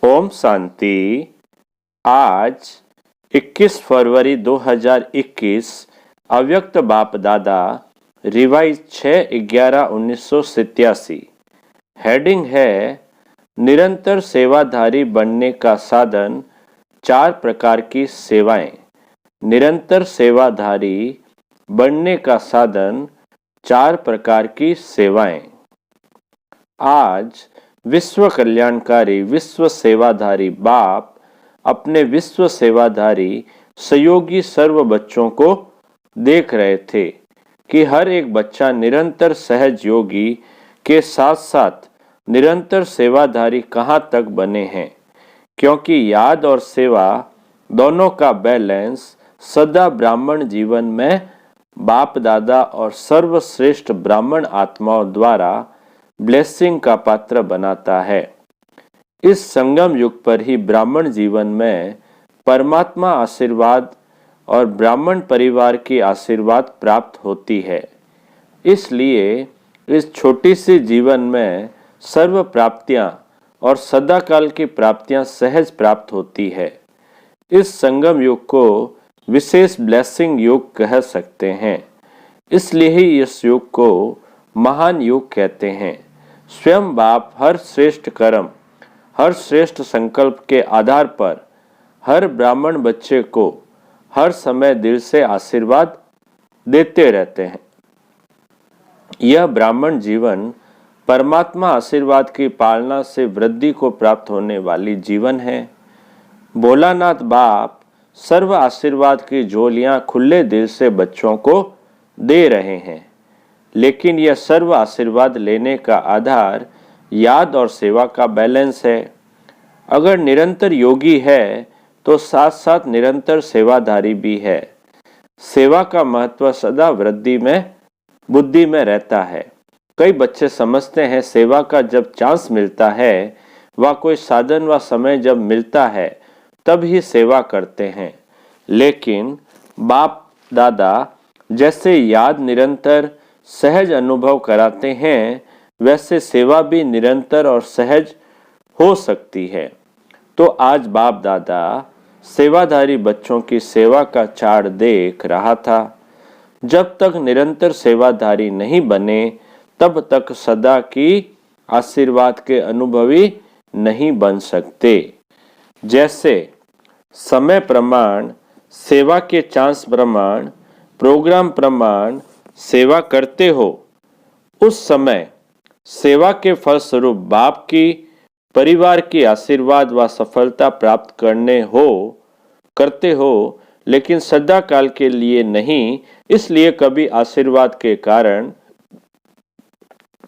ओम शांति। आज 21 फरवरी 2021 अव्यक्त बाप दादा रिवाइज 6/11/1987। हेडिंग है निरंतर सेवाधारी बनने का साधन 4 प्रकार की सेवाएं। निरंतर सेवाधारी बनने का साधन 4 प्रकार की सेवाएं। आज विश्व कल्याणकारी विश्व सेवाधारी बाप अपने विश्व सेवाधारी सहयोगी सर्व बच्चों को देख रहे थे कि हर एक बच्चा निरंतर सहज योगी के साथ साथ निरंतर सेवाधारी कहाँ तक बने हैं, क्योंकि याद और सेवा दोनों का बैलेंस सदा ब्राह्मण जीवन में बाप दादा और सर्वश्रेष्ठ ब्राह्मण आत्माओं द्वारा ब्लेसिंग का पात्र बनाता है। इस संगम युग पर ही ब्राह्मण जीवन में परमात्मा आशीर्वाद और ब्राह्मण परिवार की आशीर्वाद प्राप्त होती है। इसलिए इस छोटी सी जीवन में सर्व प्राप्तियां और सदाकाल की प्राप्तियां सहज प्राप्त होती है। इस संगम युग को विशेष ब्लेसिंग युग कह सकते हैं। इसलिए ही इस युग को महान युग कहते हैं। स्वयं बाप हर श्रेष्ठ कर्म, हर श्रेष्ठ संकल्प के आधार पर हर ब्राह्मण बच्चे को हर समय दिल से आशीर्वाद देते रहते हैं। यह ब्राह्मण जीवन परमात्मा आशीर्वाद की पालना से वृद्धि को प्राप्त होने वाली जीवन है। भोलानाथ बाप सर्व आशीर्वाद की झोलियां खुले दिल से बच्चों को दे रहे हैं, लेकिन यह सर्व आशीर्वाद लेने का आधार याद और सेवा का बैलेंस है। अगर निरंतर योगी है तो साथ साथ निरंतर सेवाधारी भी है। सेवा का महत्व सदा वृद्धि में बुद्धि में रहता है। कई बच्चे समझते हैं सेवा का जब चांस मिलता है व कोई साधन व समय जब मिलता है तब ही सेवा करते हैं, लेकिन बाप दादा जैसे याद निरंतर सहज अनुभव कराते हैं वैसे सेवा भी निरंतर और सहज हो सकती है। तो आज बाप दादा सेवाधारी बच्चों की सेवा का चार्ट देख रहा था। जब तक निरंतर सेवाधारी नहीं बने तब तक सदा की आशीर्वाद के अनुभवी नहीं बन सकते। जैसे समय प्रमाण, सेवा के चांस प्रमाण, प्रोग्राम प्रमाण सेवा करते हो, उस समय सेवा के फलस्वरूप बाप की परिवार की आशीर्वाद व सफलता प्राप्त करते हो, लेकिन सदा काल के लिए नहीं। इसलिए कभी आशीर्वाद के कारण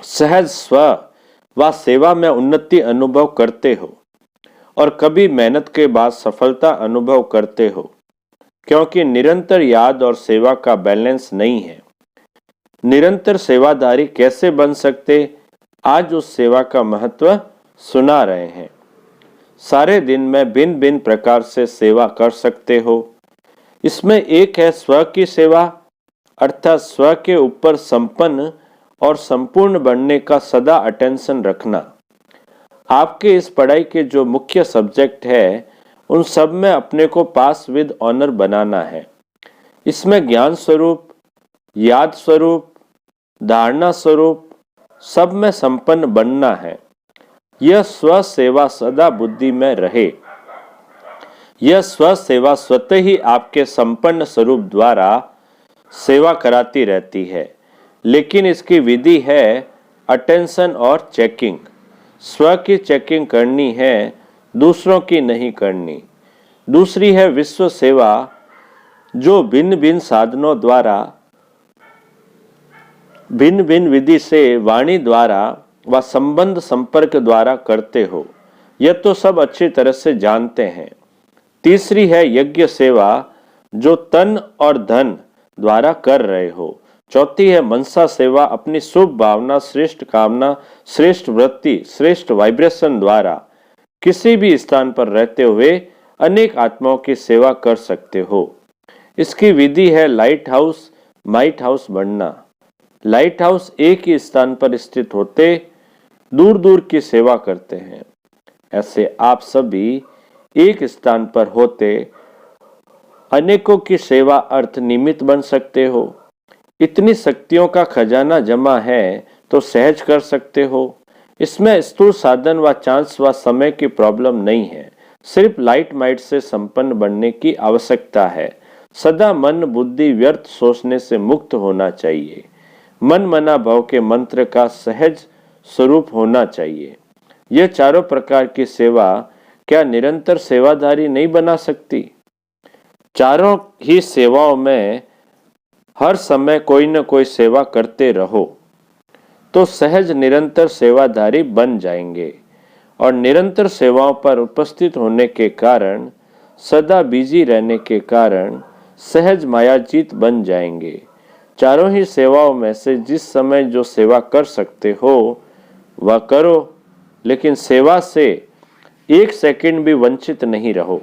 सहज स्व व सेवा में उन्नति अनुभव करते हो और कभी मेहनत के बाद सफलता अनुभव करते हो, क्योंकि निरंतर याद और सेवा का बैलेंस नहीं है। निरंतर सेवाधारी कैसे बन सकते, आज उस सेवा का महत्व सुना रहे हैं। सारे दिन में भिन्न भिन्न प्रकार से सेवा कर सकते हो। इसमें एक है स्व की सेवा, अर्थात स्व के ऊपर संपन्न और संपूर्ण बनने का सदा अटेंशन रखना। आपके इस पढ़ाई के जो मुख्य सब्जेक्ट है उन सब में अपने को पास विद ऑनर बनाना है। इसमें ज्ञान स्वरूप, याद स्वरूप, धारणा स्वरूप सब में संपन्न बनना है। यह स्व सेवा सदा बुद्धि में रहे। यह स्व सेवा स्वतः ही आपके संपन्न स्वरूप द्वारा सेवा कराती रहती है, लेकिन इसकी विधि है अटेंशन और चेकिंग। स्व की चेकिंग करनी है, दूसरों की नहीं करनी। दूसरी है विश्व सेवा, जो भिन्न भिन्न साधनों द्वारा, भिन्न भिन्न विधि से वाणी द्वारा व संबंध संपर्क द्वारा करते हो। यह तो सब अच्छी तरह से जानते हैं। तीसरी है यज्ञ सेवा, जो तन और धन द्वारा कर रहे हो। चौथी है मनसा सेवा, अपनी शुभ भावना, श्रेष्ठ कामना, श्रेष्ठ वृत्ति, श्रेष्ठ वाइब्रेशन द्वारा किसी भी स्थान पर रहते हुए अनेक आत्माओं की सेवा कर सकते हो। इसकी विधि है लाइट हाउस, माइट हाउस बनना। लाइट हाउस एक ही स्थान पर स्थित होते दूर दूर की सेवा करते हैं। ऐसे आप सभी एक स्थान पर होते अनेकों की सेवा अर्थ निमित्त बन सकते हो। इतनी शक्तियों का खजाना जमा है तो सहज कर सकते हो। इसमें स्थूल साधन व चांस व समय की प्रॉब्लम नहीं है, सिर्फ लाइट माइट से संपन्न बनने की आवश्यकता है। सदा मन बुद्धि व्यर्थ सोचने से मुक्त होना चाहिए। मन मना भाव के मंत्र का सहज स्वरूप होना चाहिए। यह चारों प्रकार की सेवा क्या निरंतर सेवाधारी नहीं बना सकती? चारों ही सेवाओं में हर समय कोई न कोई सेवा करते रहो तो सहज निरंतर सेवाधारी बन जाएंगे और निरंतर सेवाओं पर उपस्थित होने के कारण, सदा बिजी रहने के कारण सहज मायाजीत बन जाएंगे। चारों ही सेवाओं में से जिस समय जो सेवा कर सकते हो वह करो, लेकिन सेवा से एक सेकंड भी वंचित नहीं रहो।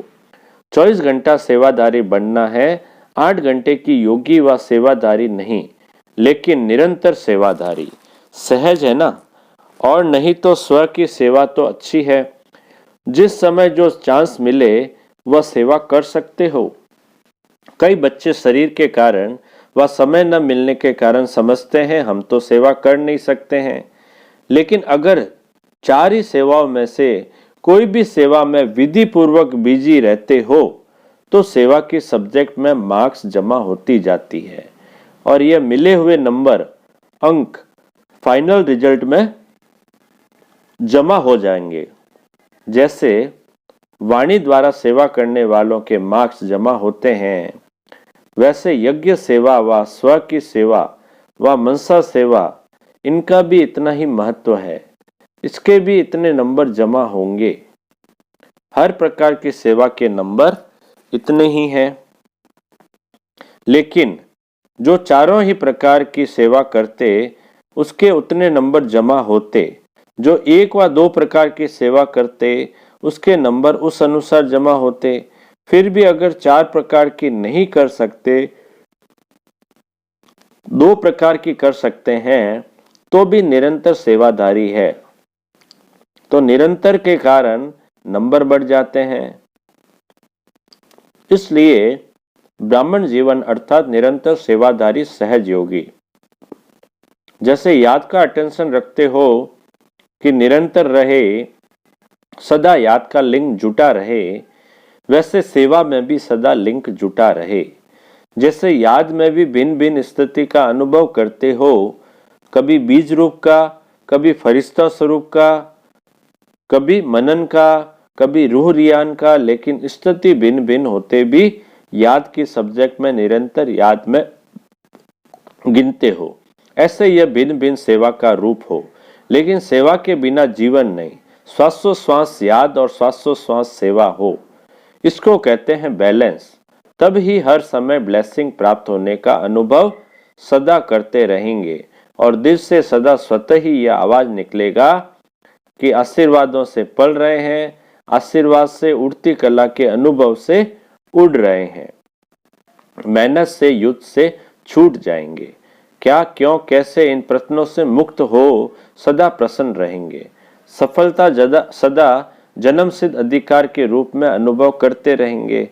24 घंटा सेवाधारी बनना है, 8 घंटे की योगी व सेवाधारी नहीं, लेकिन निरंतर सेवाधारी। सहज है ना? और नहीं तो स्व की सेवा तो अच्छी है, जिस समय जो चांस मिले वह सेवा कर सकते हो। कई बच्चे शरीर के कारण व समय न मिलने के कारण समझते हैं हम तो सेवा कर नहीं सकते हैं, लेकिन अगर चार ही सेवाओं में से कोई भी सेवा में विधि पूर्वक बिजी रहते हो तो सेवा की सब्जेक्ट में मार्क्स जमा होती जाती है और यह मिले हुए नंबर अंक फाइनल रिजल्ट में जमा हो जाएंगे। जैसे वाणी द्वारा सेवा करने वालों के मार्क्स जमा होते हैं, वैसे यज्ञ सेवा व स्व की सेवा व मनसा सेवा, इनका भी इतना ही महत्व है। इसके भी इतने नंबर जमा होंगे। हर प्रकार की सेवा के नंबर इतने ही हैं। लेकिन जो चारों ही प्रकार की सेवा करते उसके उतने नंबर जमा होते। जो एक व दो प्रकार की सेवा करते उसके नंबर उस अनुसार जमा होते। फिर भी अगर चार प्रकार की नहीं कर सकते, दो प्रकार की कर सकते हैं तो भी निरंतर सेवाधारी है। तो निरंतर के कारण नंबर बढ़ जाते हैं। इसलिए ब्राह्मण जीवन अर्थात निरंतर सेवाधारी सहज योगी। जैसे याद का अटेंशन रखते हो कि निरंतर रहे, सदा याद का लिंक जुटा रहे, वैसे सेवा में भी सदा लिंक जुटा रहे। जैसे याद में भी भिन्न भिन्न स्थिति का अनुभव करते हो, कभी बीज रूप का, कभी फरिश्ता स्वरूप का, कभी मनन का, कभी रूह रियान का, लेकिन स्थिति भिन्न भिन्न होते भी याद की सब्जेक्ट में निरंतर याद में गिनते हो। ऐसे यह भिन्न भिन्न सेवा का रूप हो, लेकिन सेवा के बिना जीवन नहीं। श्वासोश्वास याद और श्वासोश्वास सेवा हो, इसको कहते हैं बैलेंस। तब ही हर समय ब्लेसिंग प्राप्त होने का अनुभव सदा करते रहेंगे और दिल से सदा स्वतः ही यह आवाज निकलेगा कि आशीर्वादों से पल रहे हैं, आशीर्वाद से उड़ती कला के अनुभव से उड़ रहे हैं, मेहनत से युद्ध से छूट जाएंगे। क्या, क्यों, कैसे, इन प्रश्नों से मुक्त हो सदा प्रसन्न रहेंगे। सफलता सदा जन्म सिद्ध अधिकार के रूप में अनुभव करते रहेंगे।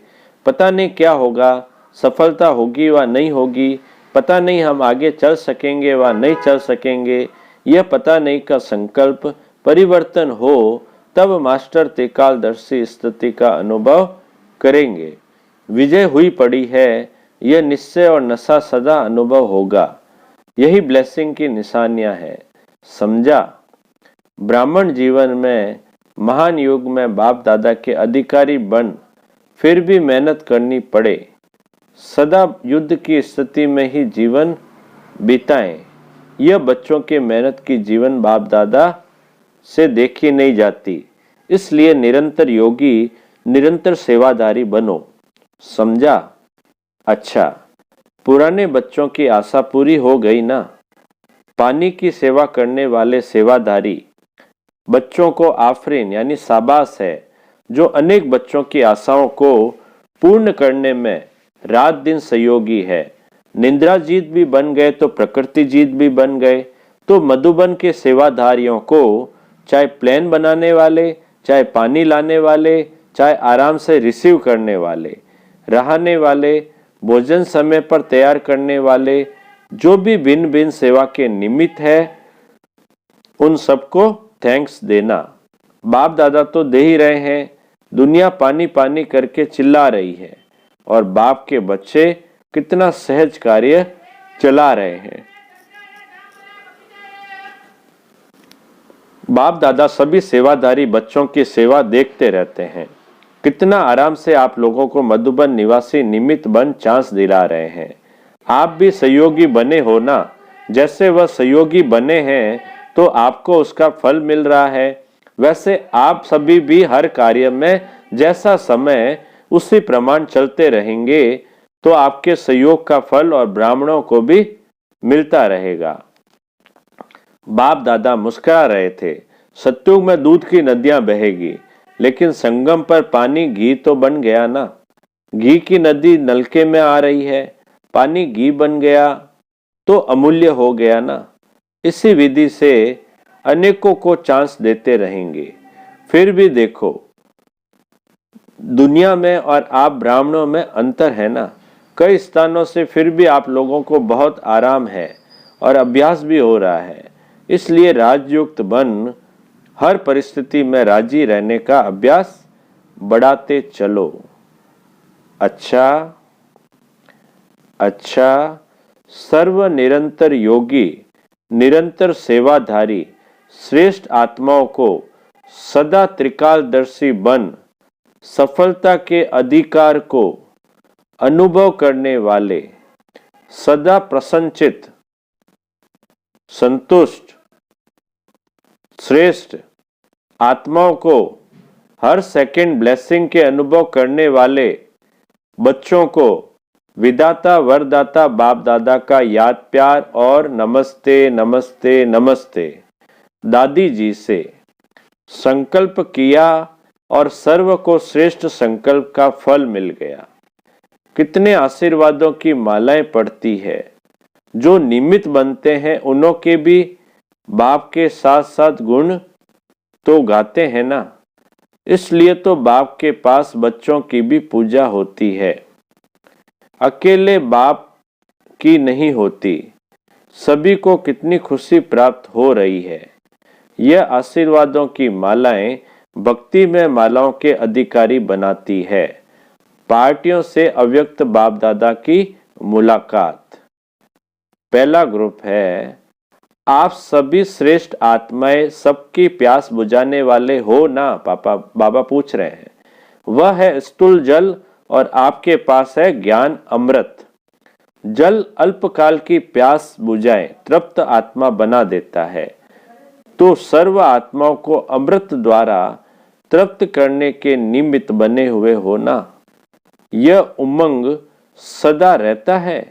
पता नहीं क्या होगा, सफलता होगी व नहीं होगी, पता नहीं हम आगे चल सकेंगे व नहीं चल सकेंगे, यह पता नहीं का संकल्प परिवर्तन हो तब मास्टर त्रिकालदर्शी स्थिति का अनुभव करेंगे। विजय हुई पड़ी है, यह निश्चय और नशा सदा अनुभव होगा। यही ब्लेसिंग की निशानियां है। समझा? ब्राह्मण जीवन में महान युग में बाप दादा के अधिकारी बन फिर भी मेहनत करनी पड़े, सदा युद्ध की स्थिति में ही जीवन बिताएं। यह बच्चों के मेहनत की जीवन बाप दादा से देखी नहीं जाती। इसलिए निरंतर योगी, निरंतर सेवाधारी बनो। समझा? अच्छा, पुराने बच्चों की आशा पूरी हो गई ना? पानी की सेवा करने वाले सेवाधारी बच्चों को आफरीन यानी शाबाश है, जो अनेक बच्चों की आशाओं को पूर्ण करने में रात दिन सहयोगी है। निंद्रा जीत भी बन गए तो प्रकृति जीत भी बन गए। तो मधुबन के सेवाधारियों को चाहे प्लेन बनाने वाले, चाहे पानी लाने वाले, चाहे आराम से रिसीव करने वाले, रहने वाले, भोजन समय पर तैयार करने वाले, जो भी भिन्न भिन्न सेवा के निमित्त है, उन सबको थैंक्स देना। बाप दादा तो दे ही रहे हैं, दुनिया पानी पानी करके चिल्ला रही है और बाप के बच्चे कितना सहज कार्य चला रहे हैं। बाप दादा सभी सेवाधारी बच्चों की सेवा देखते रहते हैं। कितना आराम से आप लोगों को मधुबन निवासी निमित्त बन चांस दिला रहे हैं। आप भी सहयोगी बने हो ना। जैसे वह सहयोगी बने हैं तो आपको उसका फल मिल रहा है, वैसे आप सभी भी हर कार्य में जैसा समय उसी प्रमाण चलते रहेंगे तो आपके सहयोग का फल और ब्राह्मणों को भी मिलता रहेगा। बाप दादा मुस्कुरा रहे थे। सतयुग में दूध की नदियां बहेगी, लेकिन संगम पर पानी घी तो बन गया ना। घी की नदी नलके में आ रही है, पानी घी बन गया तो अमूल्य हो गया ना। इसी विधि से अनेकों को चांस देते रहेंगे। फिर भी देखो, दुनिया में और आप ब्राह्मणों में अंतर है ना। कई स्थानों से फिर भी आप लोगों को बहुत आराम है और अभ्यास भी हो रहा है। इसलिए राजयुक्त बन हर परिस्थिति में राजी रहने का अभ्यास बढ़ाते चलो। अच्छा अच्छा, सर्व निरंतर योगी, निरंतर सेवाधारी श्रेष्ठ आत्माओं को सदा त्रिकालदर्शी बन सफलता के अधिकार को अनुभव करने वाले, सदा प्रसन्नचित, संतुष्ट, श्रेष्ठ आत्माओं को हर सेकंड ब्लेसिंग के अनुभव करने वाले बच्चों को विदाता वरदाता बाप दादा का याद प्यार और नमस्ते नमस्ते नमस्ते। दादी जी से संकल्प किया और सर्व को श्रेष्ठ संकल्प का फल मिल गया। कितने आशीर्वादों की मालाएं पड़ती है। जो निमित्त बनते हैं उन्हों के भी बाप के साथ साथ गुण तो गाते हैं ना। इसलिए तो बाप के पास बच्चों की भी पूजा होती है। अकेले बाप की नहीं होती। सभी को कितनी खुशी प्राप्त हो रही है। यह आशीर्वादों की मालाएं भक्ति में मालाओं के अधिकारी बनाती है। पार्टियों से अव्यक्त बाप दादा की मुलाकात। पहला ग्रुप है, आप सभी श्रेष्ठ आत्माएं सबकी प्यास बुझाने वाले हो ना। पापा बाबा पूछ रहे हैं। वह है स्थूल जल और आपके पास है ज्ञान अमृत। जल अल्पकाल की प्यास बुझाए तृप्त आत्मा बना देता है, तो सर्व आत्माओं को अमृत द्वारा तृप्त करने के निमित्त बने हुए हो ना। यह उमंग सदा रहता है,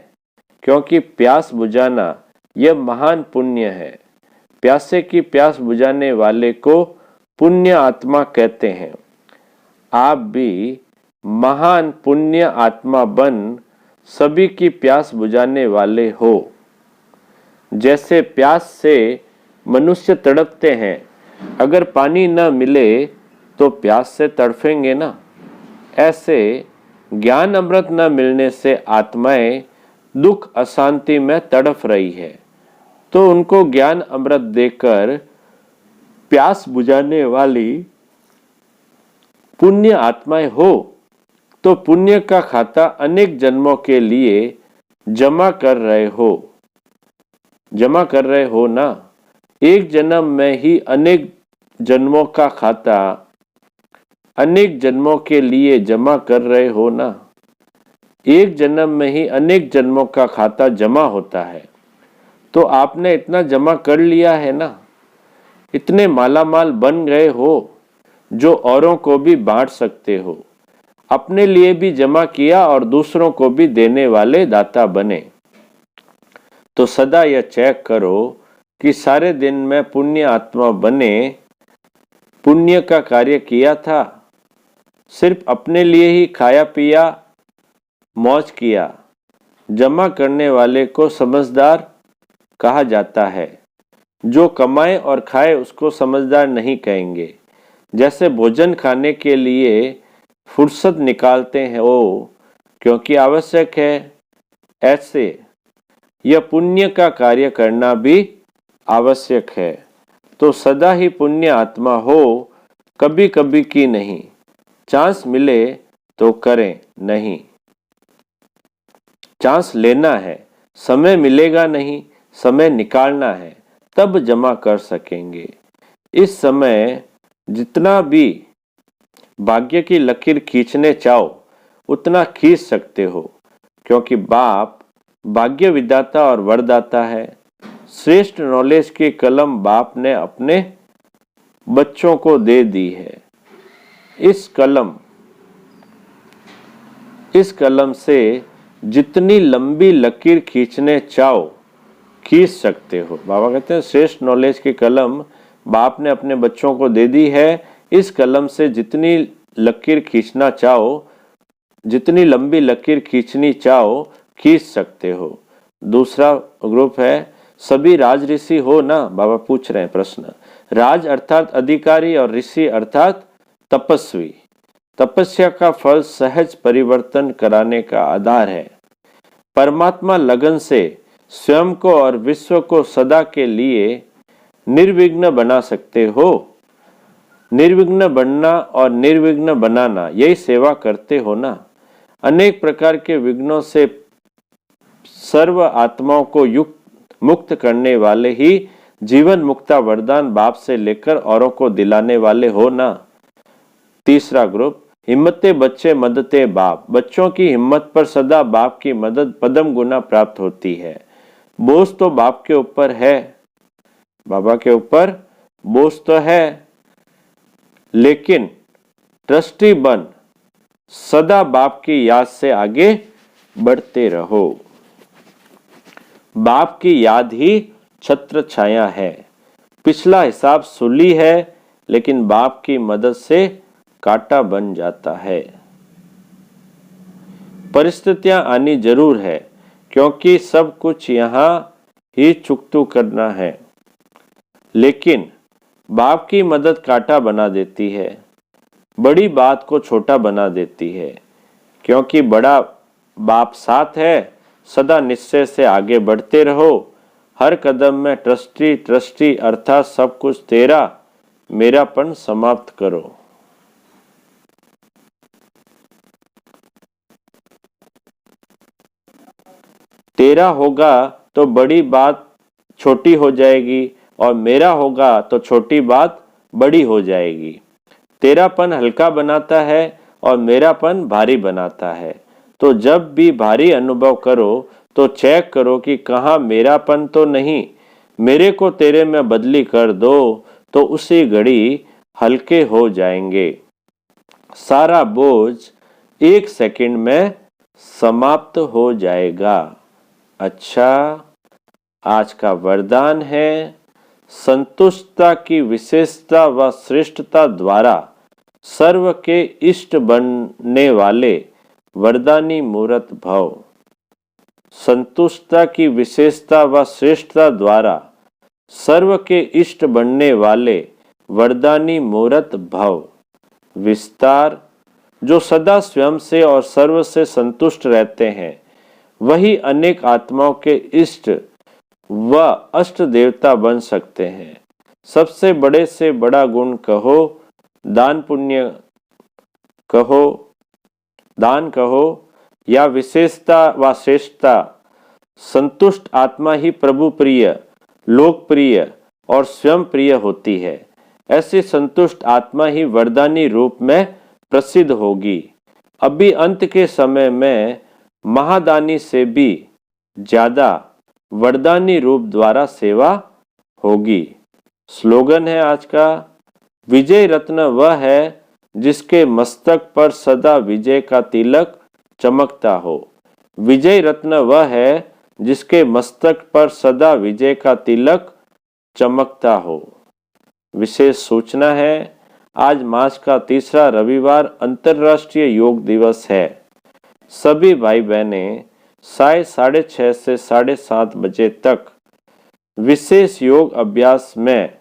क्योंकि प्यास बुझाना यह महान पुण्य है। प्यासे की प्यास बुझाने वाले को पुण्य आत्मा कहते हैं। आप भी महान पुण्य आत्मा बन सभी की प्यास बुझाने वाले हो। जैसे प्यास से मनुष्य तड़पते हैं, अगर पानी न मिले तो प्यास से तड़फेंगे ना। ऐसे ज्ञान अमृत न मिलने से आत्माएं दुख अशांति में तड़फ रही है, तो उनको ज्ञान अमृत देकर प्यास बुझाने वाली पुण्य आत्माएं हो, तो पुण्य का खाता अनेक जन्मों के लिए जमा कर रहे हो ना। एक जन्म में ही अनेक जन्मों का खाता अनेक जन्मों के लिए जमा कर रहे हो ना। एक जन्म में ही अनेक जन्मों का खाता जमा होता है, तो आपने इतना जमा कर लिया है ना। इतने मालामाल बन गए हो जो औरों को भी बांट सकते हो। अपने लिए भी जमा किया और दूसरों को भी देने वाले दाता बने। तो सदा यह चेक करो कि सारे दिन में पुण्य आत्मा बने, पुण्य का कार्य किया था, सिर्फ अपने लिए ही खाया पिया मौज किया। जमा करने वाले को समझदार कहा जाता है। जो कमाए और खाए उसको समझदार नहीं कहेंगे। जैसे भोजन खाने के लिए फुर्सत निकालते हैं वो क्योंकि आवश्यक है, ऐसे यह पुण्य का कार्य करना भी आवश्यक है। तो सदा ही पुण्य आत्मा हो, कभी कभी की नहीं। चांस मिले तो करें, नहीं चांस लेना है, समय मिलेगा नहीं, समय निकालना है, तब जमा कर सकेंगे। इस समय जितना भी भाग्य की लकीर खींचने चाहो उतना खींच सकते हो, क्योंकि बाप भाग्य विधाता और वरदाता है। श्रेष्ठ नॉलेज की कलम बाप ने अपने बच्चों को दे दी है। इस कलम से जितनी लंबी लकीर खींचने चाहो खींच सकते हो। बाबा कहते हैं श्रेष्ठ नॉलेज की कलम बाप ने अपने बच्चों को दे दी है। इस कलम से जितनी लकीर खींचना चाहो, जितनी लंबी लकीर खींचनी चाहो खींच सकते हो। दूसरा ग्रुप है सभी राज ऋषि हो ना, बाबा पूछ रहे हैं प्रश्न। राज अर्थात अधिकारी और ऋषि अर्थात तपस्वी। तपस्या का फल सहज परिवर्तन कराने का आधार है। परमात्मा लगन से स्वयं को और विश्व को सदा के लिए निर्विघ्न बना सकते हो। निर्विघ्न बनना और निर्विघ्न बनाना, यही सेवा करते हो ना। अनेक प्रकार के विघ्नों से सर्व आत्माओं को मुक्त करने वाले ही जीवन मुक्ता वरदान बाप से लेकर औरों को दिलाने वाले हो ना। तीसरा ग्रुप हिम्मते बच्चे मददे बाप। बच्चों की हिम्मत पर सदा बाप की मदद पदम गुना प्राप्त होती है। बोझ तो बाप के ऊपर है, बाबा के ऊपर बोझ तो है, लेकिन ट्रस्टी बन सदा बाप की याद से आगे बढ़ते रहो। बाप की याद ही छत्र छाया है। पिछला हिसाब सुली है, लेकिन बाप की मदद से कांटा बन जाता है। परिस्थितियां आनी जरूर है, क्योंकि सब कुछ यहां ही चुकतू करना है, लेकिन बाप की मदद कांटा बना देती है, बड़ी बात को छोटा बना देती है। क्योंकि बड़ा बाप साथ है, सदा निश्चय से आगे बढ़ते रहो। हर कदम में ट्रस्टी ट्रस्टी अर्थात सब कुछ तेरा, मेरापन समाप्त करो। तेरा होगा तो बड़ी बात छोटी हो जाएगी, और मेरा होगा तो छोटी बात बड़ी हो जाएगी। तेरापन हल्का बनाता है और मेरापन भारी बनाता है। तो जब भी भारी अनुभव करो तो चेक करो कि कहाँ मेरापन तो नहीं। मेरे को तेरे में बदली कर दो तो उसी घड़ी हल्के हो जाएंगे। सारा बोझ एक सेकंड में समाप्त हो जाएगा। अच्छा, आज का वरदान है संतुष्टता की विशेषता व श्रेष्ठता द्वारा सर्व के इष्ट बनने वाले वरदानी मूर्त भव। संतुष्टता की विशेषता व श्रेष्ठता द्वारा सर्व के इष्ट बनने वाले वरदानी मूर्त भव। विस्तार, जो सदा स्वयं से और सर्व से संतुष्ट रहते हैं, वही अनेक आत्माओं के इष्ट व अष्ट देवता बन सकते हैं। सबसे बड़े से बड़ा गुण कहो, दान पुण्य कहो, दान कहो, या विशेषता व श्रेष्ठता, संतुष्ट आत्मा ही प्रभु प्रिय, लोकप्रिय और स्वयं प्रिय होती है। ऐसी संतुष्ट आत्मा ही वरदानी रूप में प्रसिद्ध होगी। अभी अंत के समय में महादानी से भी ज्यादा वरदानी रूप द्वारा सेवा होगी। स्लोगन है आज का, विजय रत्न वह है जिसके मस्तक पर सदा विजय का तिलक चमकता हो। विजय रत्न वह है जिसके मस्तक पर सदा विजय का तिलक चमकता हो। विशेष सूचना है, आज मास का तीसरा रविवार अंतर्राष्ट्रीय योग दिवस है। सभी भाई बहनें 6:30 से 7:30 बजे तक विशेष योग अभ्यास में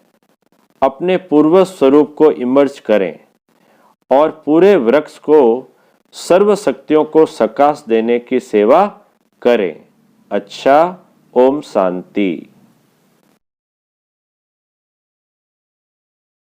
अपने पूर्व स्वरूप को इमर्ज करें और पूरे वृक्ष को सर्व शक्तियों को सकाश देने की सेवा करें। अच्छा, ओम शांति।